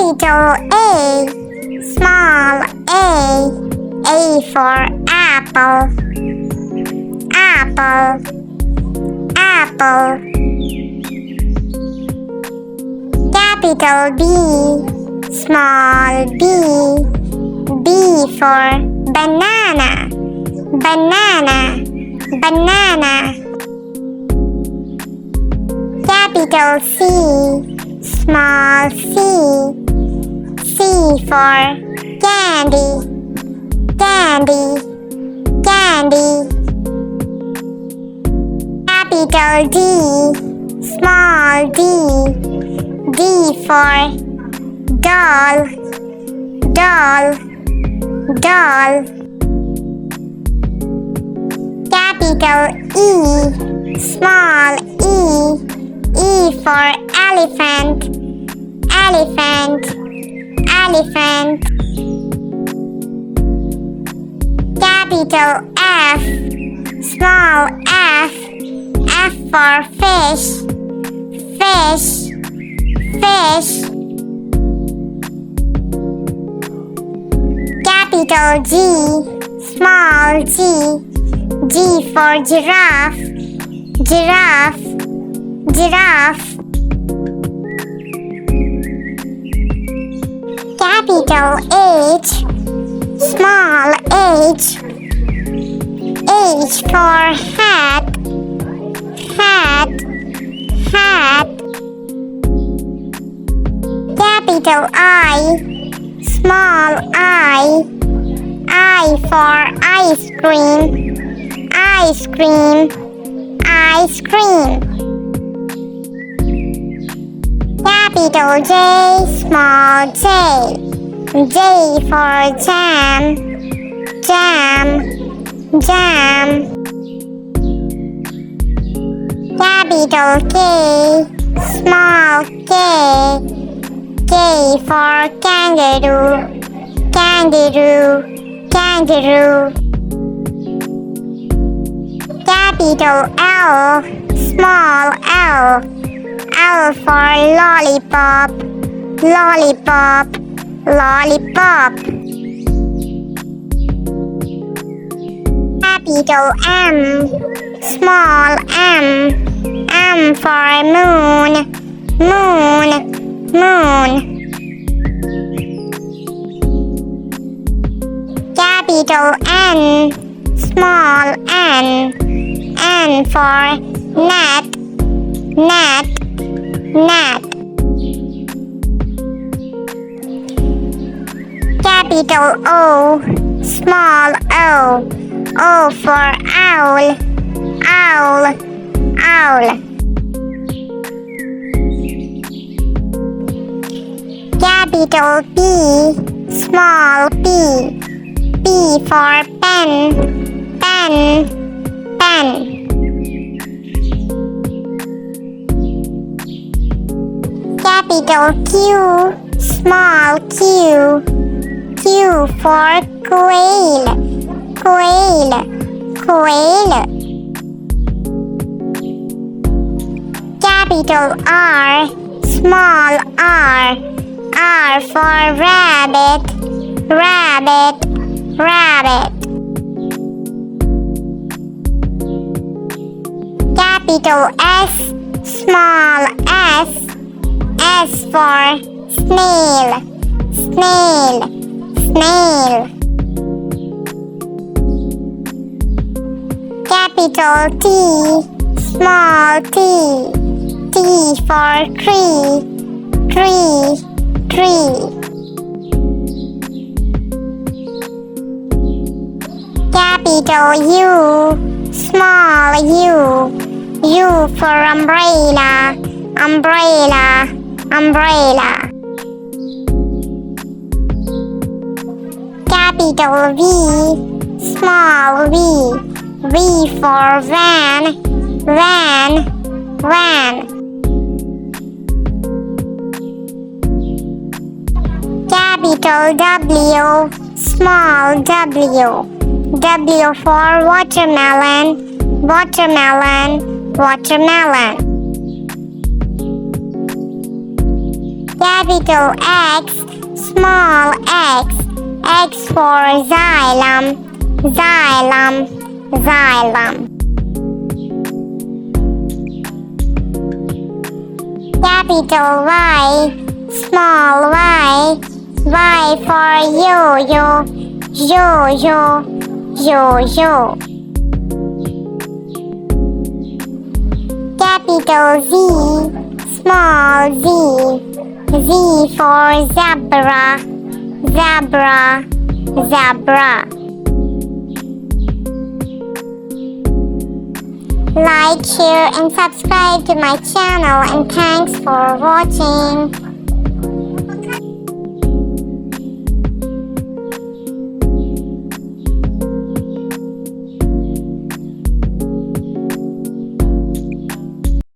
Capital A, small A for apple, apple, apple. Capital B, small B for banana, banana, banana. Capital C, small C for candy, candy, candy. Capital D, small D for doll, doll, doll. Capital E, small E for elephant, elephant, elephant. Capital F, small F for fish, fish, fish. Capital G, small G for giraffe, giraffe, giraffe. Capital H, small H for hat, hat, hat. Capital I, small I for ice cream, ice cream, ice cream. Capital J, small J for jam, jam, jam. Capital K, small K for kangaroo, kangaroo, kangaroo. Capital L, small L for lollipop, lollipop, lollipop. Capital M, small M for moon, moon, moon. Capital N, small N for net, net, net. Capital O, small O for owl, owl, owl. Capital P, small P for pen, pen, pen. Capital Q, small Q for quail, quail, quail. Capital R, small R for rabbit, rabbit, rabbit. Capital S, small S for snail, snail, snail. Capital T, small T for tree, tree, tree. Capital U, small U for umbrella, umbrella, umbrella. Capital V, small V for van, van, van. Capital W, small W for watermelon, watermelon, watermelon. Capital X, small x. X for xylem, xylem, xylem. Capital Y, small y. Y for yo-yo, yo-yo, yo-yo. Capital Z, small z. Z for zebra, zebra, zebra. Like, share and subscribe to my channel, and thanks for watching.